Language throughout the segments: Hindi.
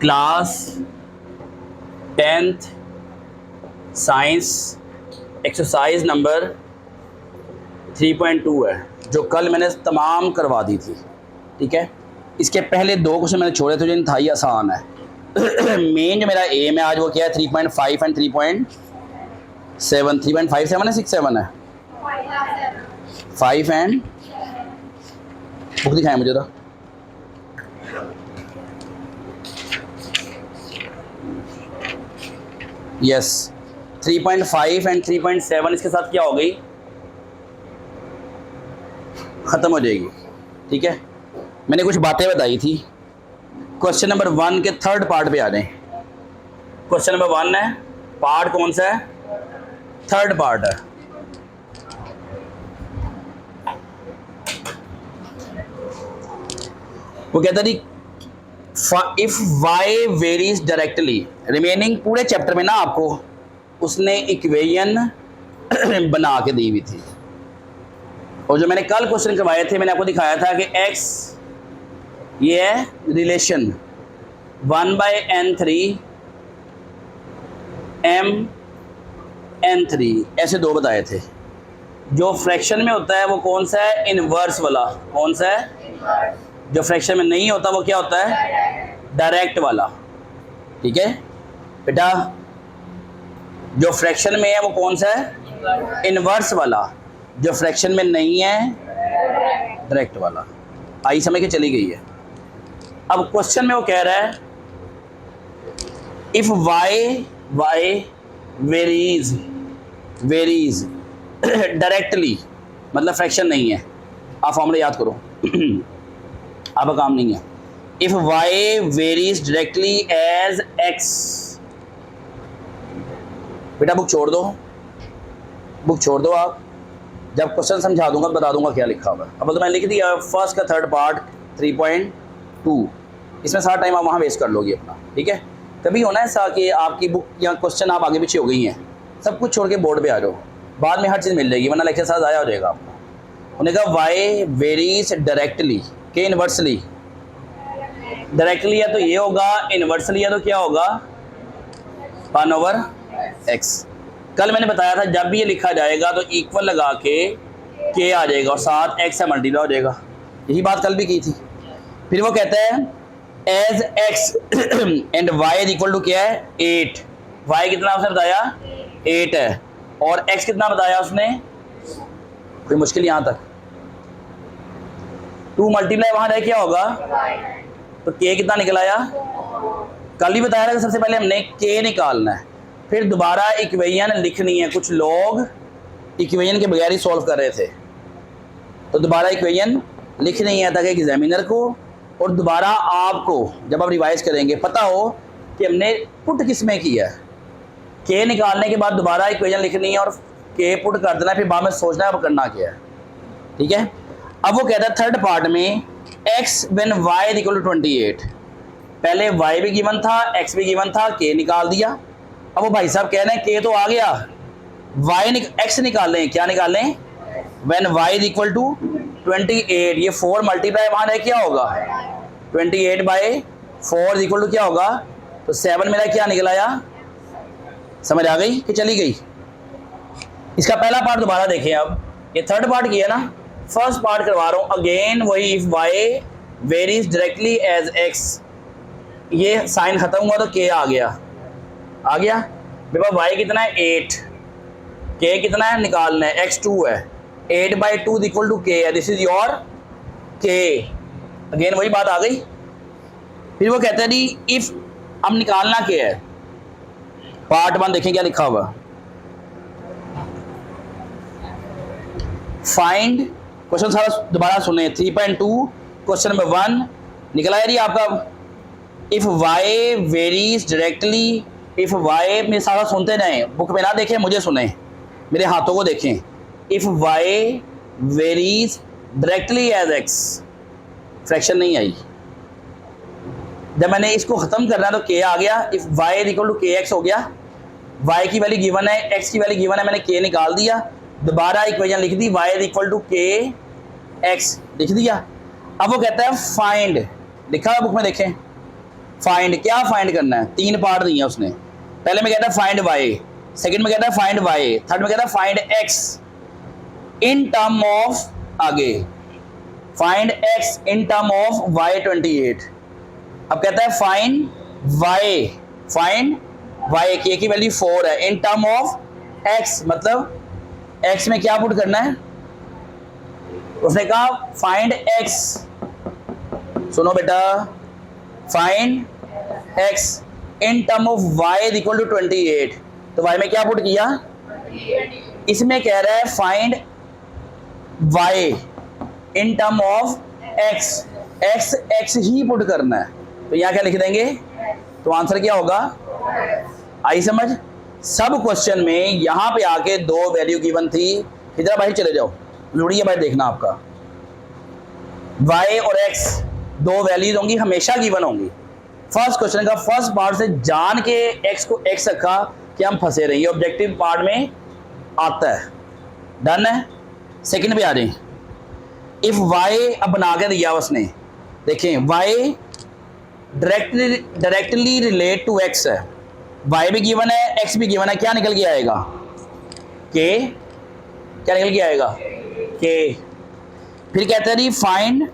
Class 10th science exercise number 3.2 है, जो कल मैंने तमाम करवा दी थी। ठीक है, इसके पहले दो क्वेश्चन मैंने छोड़े थे जो इंतहाई आसान है। मेन जो मेरा एम है आज वो क्या है, 3.5 एंड 3.7। 3.57 है, 6.7 है, 5 एंड बुक दिखाएं मुझे तो। यस, 3.5 एंड 3.7 इसके साथ क्या हो गई, ख़त्म हो जाएगी। ठीक है, मैंने कुछ बातें बताई थी। क्वेश्चन नंबर 1 के थर्ड पार्ट पे आ जाएं। क्वेश्चन नंबर 1 है, पार्ट कौन सा है, थर्ड पार्ट है। वो कहता है if y varies directly, remaining पूरे चैप्टर में ना आपको उसने इक्वेशन बना के दी हुई थी। और जो मैंने कल क्वेश्चन करवाए थे मैंने आपको दिखाया था कि x ये है रिलेशन 1/n3 m(n3), ऐसे दो बताए थे। जो फ्रैक्शन में होता है वो कौन सा है, इनवर्स वाला। कौन सा है, जो फ्रैक्शन में नहीं होता वो क्या होता है, डायरेक्ट वाला। ठीक है बेटा, जो फ्रैक्शन में है वो कौन सा है, इनवर्स वाला। जो फ्रैक्शन में नहीं है, डायरेक्ट वाला। आई समझ के चली गई है। अब क्वेश्चन में वो कह रहा है इफ y वेरीज डायरेक्टली, मतलब फ्रैक्शन नहीं है। आप फॉर्मूला याद करो, आपका काम नहीं है। If y varies directly as x, बेटा बुक छोड़ दो, बुक छोड़ दो। आप जब क्वेश्चन समझा दूंगा बता दूंगा क्या लिखा हुआ है। अब तो मैंने लिख दिया फर्स्ट का थर्ड पार्ट 3.2, इसमें सारा टाइम आप वहाँ वेस्ट कर लोगे अपना। ठीक है, कभी होना है ऐसा कि आपकी बुक या क्वेश्चन आप आगे पीछे हो गई हैं, सब कुछ छोड़ के बोर्ड पे आ जाओ, बाद में हर चीज़ मिल जाएगी, वरना लेक्चर साथ आया हो जाएगा आपको। उन्होंने कहा वाई वेरीज डायरेक्टली के इनवर्सली। डायरेक्टली या तो ये होगा, इनवर्सली या तो क्या होगा, 1/x। कल मैंने बताया था जब भी ये लिखा जाएगा तो इक्वल लगा के आ जाएगा और साथ x से मल्टीप्लाई हो जाएगा। यही बात कल भी की थी। फिर वो कहता है as x and y is equal to क्या है, 8। y कितना उसने बताया, 8 है, और x कितना बताया उसने, कोई मुश्किल यहाँ तक 2 मल्टीप्लाई वहाँ रह क्या होगा, तो k कितना निकल आया, कल ही बताया था कि सबसे पहले हमने k निकालना है, फिर दोबारा इक्वेशन लिखनी है। कुछ लोग इक्वेशन के बगैर ही सॉल्व कर रहे थे, तो दोबारा इक्वेशन लिखनी है ताकि एग्जामिनर को और दोबारा आपको जब आप रिवाइज करेंगे पता हो कि हमने पुट किस में किया है। के निकालने के बाद दोबारा इक्वेशन लिखनी है और के पुट कर देना है, फिर बाद में सोचना है अब करना क्या है। ठीक है, अब वो कहता है थर्ड पार्ट में x when y is equal to 28। पहले y भी गिवन था, x भी गिवन था, के निकाल दिया। अब वो भाई साहब कह रहे हैं के तो आ गया, x निकालें, क्या निकालें, when y is equal to 28। ये 4 मल्टीप्लाई वहाँ रह क्या होगा, 28/4 इज इक्वल टू क्या होगा, तो 7 मेरा क्या निकल आया। समझ आ गई कि चली गई। इसका पहला पार्ट दोबारा देखें। अब ये थर्ड पार्ट किया ना, फर्स्ट पार्ट करवा रहा हूँ अगेन वही। If y varies directly as x, ये साइन खत्म हुआ तो k आ गया, आ गया बेटा। y कितना है, 8, k कितना है निकालना है, x 2 है, 8/2 इक्वल टू k है, this is your k। Again वही बात आ गई। फिर वो कहते हैं जी इफ, अब निकालना क्या है, पार्ट 1 देखें क्या लिखा हुआ, फाइंड। क्वेश्चन सारा दोबारा सुने, 3.2 क्वेश्चन नंबर 1 निकला है जी आपका। If y varies directly, if y में सारा सुनते जाएं, बुक में ना देखें, मुझे सुने, मेरे हाथों को देखें। If y varies directly as x, fraction नहीं आई। जब मैंने इसको खत्म करना है तो k आ गया। If y is equal to kx हो गया, y की वैल्यू गिवन है, x की वैल्यू गिवन है, मैंने k निकाल दिया, दोबारा इक्वेशन लिख दी, y is equal to kx लिख दिया। अब वो कहता है फाइंड, लिखा है बुक में देखें, फाइंड, क्या फाइंड करना है, 3 पार्ट दिए उसने। पहले में कहता है फाइंड वाई, सेकंड में कहता है फाइंड वाई, थर्ड में कहता है find x in term of, आगे find x in term of Y 28। अब कहता है फाइंड वाई, फाइंड वाई की वैल्यू 4 है इन टर्म ऑफ एक्स, मतलब एक्स में क्या पुट करना है। उसने कहा फाइंड एक्स, सुनो बेटा, find x in term of y equal to 28। तो वाई में क्या पुट किया, इसमें कह रहा है find y in term of x, x एक्स ही पुट करना है। तो यहां क्या लिख देंगे, तो आंसर क्या होगा, आई समझ। सब क्वेश्चन में यहां पे आके 2 वैल्यू गिवन थी, इधर बाहर चले जाओ, लुड़िया बाहर देखना आपका, y और x 2 वैल्यूज होंगी, हमेशा गिवन होंगी। फर्स्ट क्वेश्चन का फर्स्ट पार्ट से जान के x को x रखा कि हम फंसे रहे, ऑब्जेक्टिव पार्ट में आता है, डन है। सेकंड पे आ रहे, इफ y अब बना के दिया उसने, देखें y directly relate to x है, y भी गिवन है x भी गिवन है, क्या निकल के आएगा, k, क्या निकल के आएगा, k। फिर कहते हैं जी find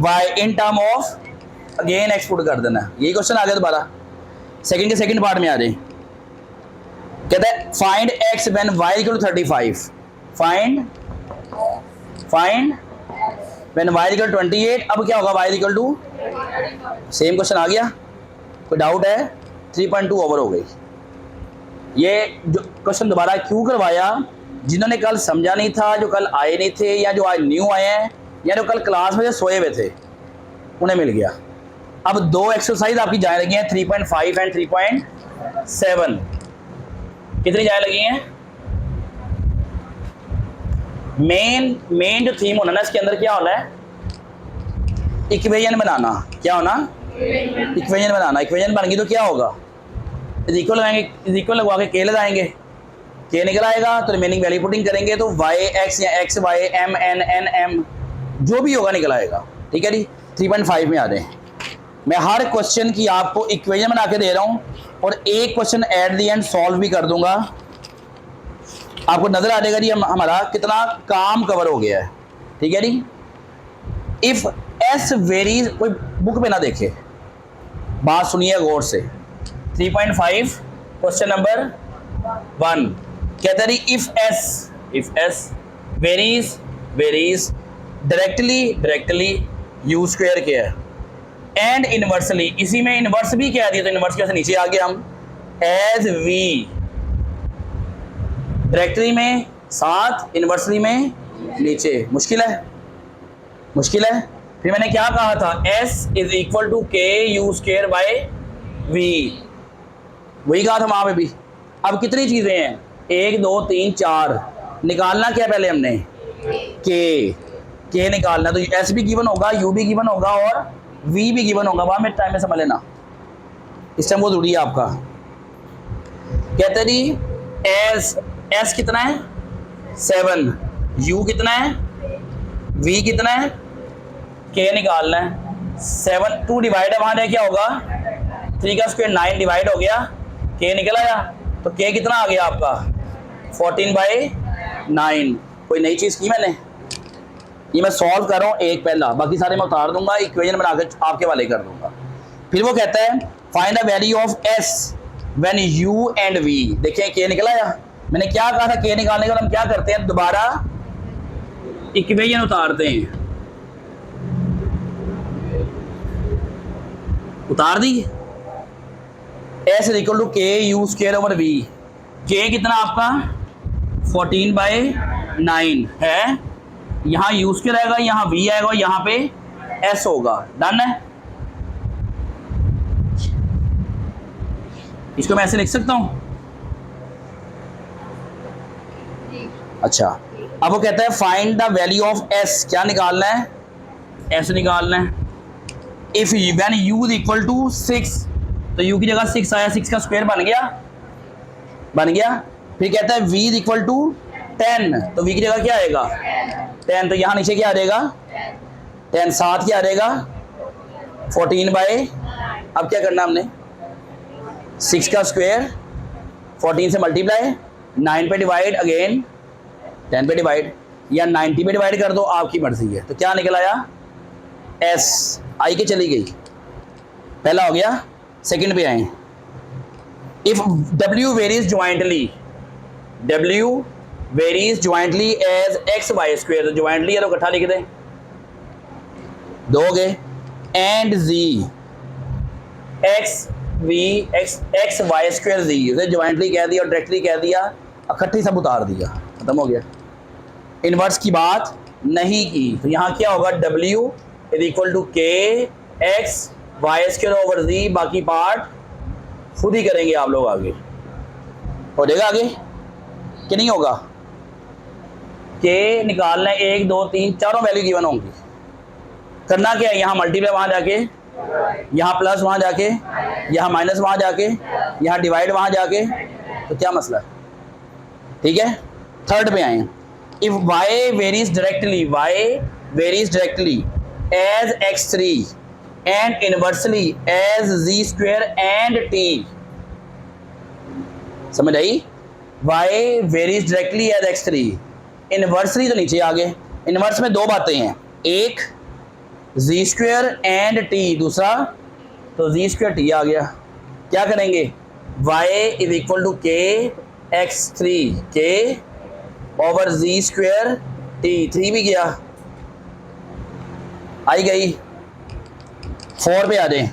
y in term of again x put कर देना, यही क्वेश्चन आ गया दोबारा। सेकंड के सेकंड पार्ट में आ रहे, कहते हैं find x when y equal to 35, find when y equal to 28। अब क्या होगा, y equal to, same question आ गया, कोई डाउट है, 3.2 ओवर हो गई। ये जो क्वेश्चन दोबारा क्यों करवाया, जिन्होंने कल समझा नहीं था, जो कल आए नहीं थे, या जो आज न्यू आए हैं, या जो कल क्लास में जो सोए हुए थे, उन्हें मिल गया। अब 2 एक्सरसाइज आपकी जाने लगी हैं, 3.5 एंड 3.7। कितनी जाने लगी हैं, मेन जो थीम होना ना इसके अंदर क्या होना है, इक्वेशन बनाना। क्या होना, इक्वेशन बनाना। इक्वेशन बन गई तो क्या होगा, इक्वल लगाएंगे, इक्वल लगवा के के लगाएंगे, के निकल आएगा, तो रिमेनिंग वैल्यू पुटिंग करेंगे, तो वाई एक्स या x y M N N M जो भी होगा निकल आएगा। ठीक है जी, 3.5 में आ रहे हैं। मैं हर क्वेश्चन की आपको इक्वेशन बना के दे रहा हूँ और एक question at the end solve भी कर दूंगा, आपको नजर आ जाएगा जी हमारा कितना काम कवर हो गया है। ठीक है जी, इफ एस वेरीज, कोई बुक पे ना देखे, बात सुनिए गौर से। 3.5 क्वेश्चन नंबर 1 कहता है if S varies directly you square क्या है एंड इनवर्सली, इसी में इनवर्स भी क्या दिया, तो इनवर्स के नीचे आ गए हम, एज वी, डायरेक्टली में 7, इनवर्सली में नीचे। मुश्किल है। फिर मैंने क्या कहा था, s इज इक्वल टू के यू स्क्वायर बाय वी, वही कहा था वहां पे भी। अब कितनी चीजें हैं, 1 2 3 4, निकालना क्या पहले हमने, के निकालना, तो s भी गिवन होगा, u भी गिवन होगा और v भी गिवन होगा, वहां में टाइम में समझ लेना, इस टाइम वो जरूरी है आपका। कहते जी s कितना है 7, u कितना है, v कितना है, k निकालना है। 7 2 डिवाइड है, वहां जाए क्या होगा, 3 का स्क्वायर 9 डिवाइड हो गया, k निकल आया, तो k कितना आ गया आपका 14/9। कोई नई चीज की मैंने, ये मैं सॉल्व कर रहा हूँ एक पहला, बाकी सारे मैं उतार दूंगा, इक्वेशन बना के आपके वाले कर दूंगा। फिर वो कहता है find the value of s when u and v, देखिए k निकल आया। मैंने क्या कहा था, k निकालने के बाद हम क्या करते हैं, दोबारा इक्वेशन उतारते हैं, उतार दी, s इक्वल टू के you square over v, k कितना आपका 14/9 है, यहाँ यू स्क्वायर आएगा, यहाँ v आएगा, यहाँ पे s होगा, डन है। इसको मैं ऐसे लिख सकता हूं, अच्छा। अब वो कहता है find the value of s, क्या निकालना है, s निकालना है। If when u is equal to 6, तो u की जगह 6 आया, 6 का स्क्वायर बन गया। फिर कहता है v इज इक्वल टू 10, तो v की जगह क्या आएगा 10, तो यहां नीचे क्या आ जाएगा 10, 7 क्या आ जाएगा 14 बाय, अब क्या करना हमने, 6 का स्क्वायर 14 से मल्टीप्लाई, 9 पे डिवाइड, अगेन 10 पे डिवाइड, या 90 पे डिवाइड कर दो, आपकी मर्जी है। तो क्या निकल आया, एस आई के चली गई, पहला हो गया। सेकंड पे आए, if W varies jointly, W varies jointly as x y square, तो ज्वाइंटली है तो इकट्ठा लिख दें, दो हो गए, and Z x y square Z, उसे ज्वाइंटली कह दिया और डायरेक्टली कह दिया, इकट्ठी सब उतार दिया, खत्म हो गया। इनवर्स की बात नहीं की, तो यहाँ क्या होगा, W is equal to k x y square over Z, बाकी पार्ट खुद ही करेंगे आप लोग, आगे हो जाएगा आगे कि नहीं होगा। के निकालना है, 1 2 3 चारों वैल्यू गिवन होंगी, करना क्या है, यहाँ मल्टीप्लाई वहाँ जाके, यहाँ प्लस वहाँ जाके, यहाँ माइनस वहाँ जाके, यहाँ डिवाइड वहाँ जाके, तो क्या मसला है, ठीक है। थर्ड पे आए, if y varies directly as x3 and inversely as z square and t, समझ आई, y varies directly as x3, inversely तो नीचे आ गए, इनवर्स में दो बातें हैं, एक z स्क्वायर एंड t, दूसरा तो z स्क्वायर t आ गया। क्या करेंगे, y इज इक्वल टू के x3 के ओवर z स्क्वायर t, 3 भी गया, आई गई। 4 पे आ जाए,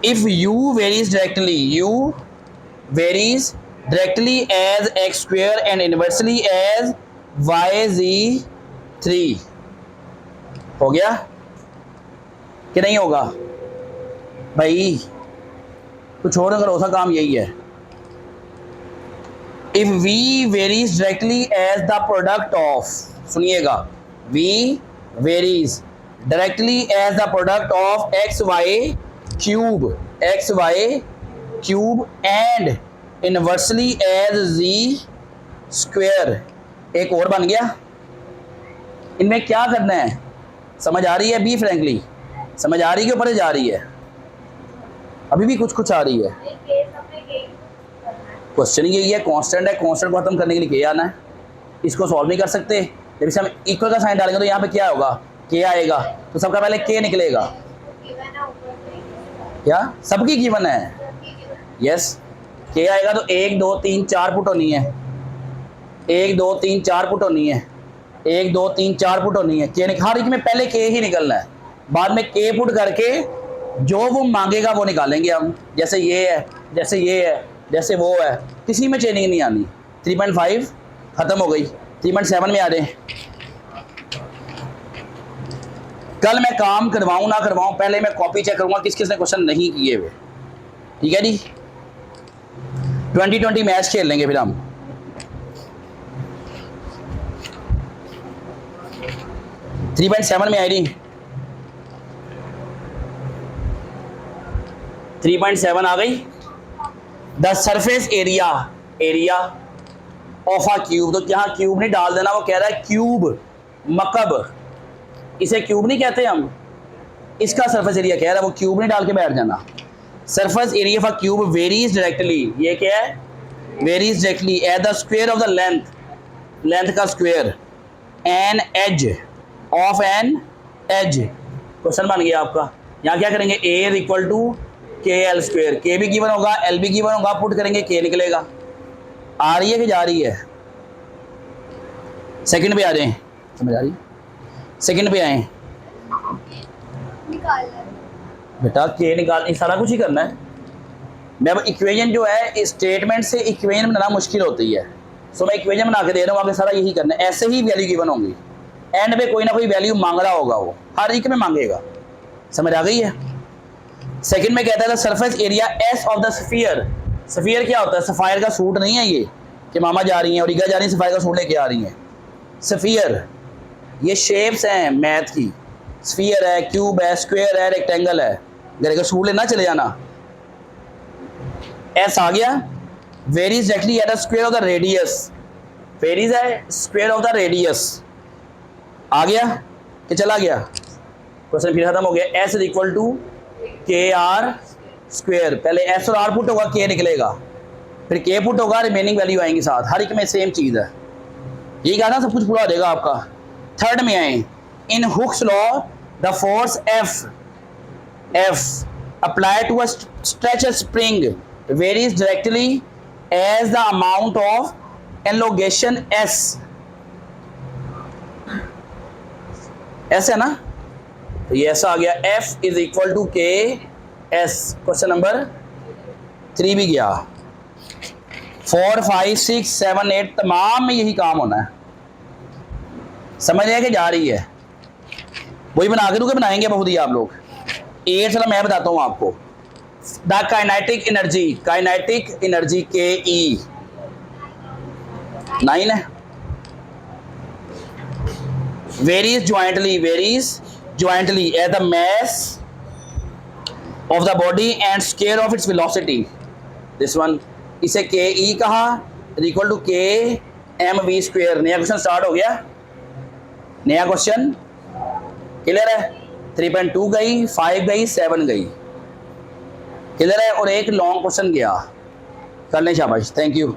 if u varies directly as x square and inversely as yz3, हो गया कि नहीं होगा भाई, कुछ और अगर होता काम यही है। If v varies directly as the product of, सुनिएगा, v varies directly as the product of x y cube and inversely as z square, एक और बन गया। इनमें क्या करना है, समझ आ रही है, बी फ्रैंकली समझ आ रही है, ऊपर जा रही है, अभी भी कुछ आ रही है। क्वेश्चन यही है, कांस्टेंट है, कांस्टेंट को खत्म करने के लिए के आना है, इसको सॉल्व नहीं कर सकते, जब से हम इक्वल का साइन डालेंगे तो यहाँ पे क्या होगा, के आएगा, तो सबका पहले के निकलेगा, क्या सबकी गिवन है, यस, के आएगा तो 1 2 3 4 पुट होनी है, 1 2 3 4 पुट होनी है, 1 2 3 4 पुट होनी है, के हर एक में पहले के ही निकलना है, बाद में के पुट करके जो वो मांगेगा वो निकालेंगे हम, जैसे ये है, जैसे ये है, जैसे वो है, किसी में चेंजिंग नहीं आनी। 3.5 खत्म हो गई, 3.7 में आ रहे। कल मैं काम करवाऊं ना करवाऊं, पहले मैं कॉपी चेक करूंगा किस किस ने क्वेश्चन नहीं किए हुए, ठीक है जी। 2020 मैच खेल लेंगे फिर हम। थ्री 3.7 में आई रही, 3.7 आ गई। The surface area of a cube, तो यहाँ क्यूब नहीं डाल देना, वो कह रहा है क्यूब मकब, इसे क्यूब नहीं कहते हम, इसका सरफेस एरिया कह रहा है, वो क्यूब नहीं डाल के बैठ जाना। Surface area of a cube varies directly, ये क्या है, varies directly at the square of the length का square, an edge of an edge, question बन गया आपका। यहाँ क्या करेंगे, A is equal to K L square, K भी गिवन होगा, एल भी गिवन होगा, पुट करेंगे के निकलेगा। आ रही है कि जा रही है, सेकंड पे आ जाए, समझ आ रही, सेकंड पे आए बेटा, के निकाल, सारा कुछ ही करना है। मैं अब इक्वेशन जो है, स्टेटमेंट से इक्वेशन बनाना मुश्किल होती है, सो मैं इक्वेशन बना के दे रहा हूँ, आगे सारा यही करना है, ऐसे ही वैल्यू गिवन होंगी, एंड पे कोई ना कोई वैल्यू मांग रहा होगा, वो हर एक में मांगेगा, समझ आ गई है। सेकंड में कहता है surface area S of the sphere, sphere क्या होता है, सफायर का सूट नहीं है ये कि मामा जा रही हैं और ईगा जा रही है सफायर का सूट लेके आ रही हैं, स्फीयर ये शेप्स हैं मैथ की, स्फीयर है, क्यूब है, स्क्वायर है, रेक्टेंगल है, घर का सूट लेना चले जाना। एस आ गया, varies directly at the square of the radius, varies है स्क्वायर ऑफ द रेडियस, आ गया कि चला गया, क्वेश्चन फिर खत्म हो गया। एस इज इक्वल टू के आर स्क्वेयर, पहले एस और आर पुट होगा, के निकलेगा, फिर के पुट होगा, रिमेनिंग वैल्यू आएंगी साथ, हर एक में सेम चीज़ है। ये कहा ना सब कुछ पूरा हो जाएगा आपका। थर्ड में आए, in Hooke's law the force F applied to a stretch spring varies directly as the amount of elongation S है ना, तो ये ऐसा आ गया, F is equal to K S. Question number 3 भी गया। 4, 5, 6, 7, 8 तमाम में यही काम होना है। समझ रहे हैं कि जा रही है, वही बना के दूंगे, बनाएंगे बहुत ही आप लोग। 8 चलो मैं बताता हूँ आपको। द काइनेटिक एनर्जी के ई 9 है। Varies jointly as the mass of the body and square of its velocity, this one, इसे के ई कहा, इक्वल टू के एम वी स्क्वेयर। नया क्वेश्चन स्टार्ट हो गया, नया क्वेश्चन क्लियर है। 3.2 गई, 5 गई, 7 गई, क्लियर है, और एक लॉन्ग क्वेश्चन गया। कर लें शाबाश, थैंक यू।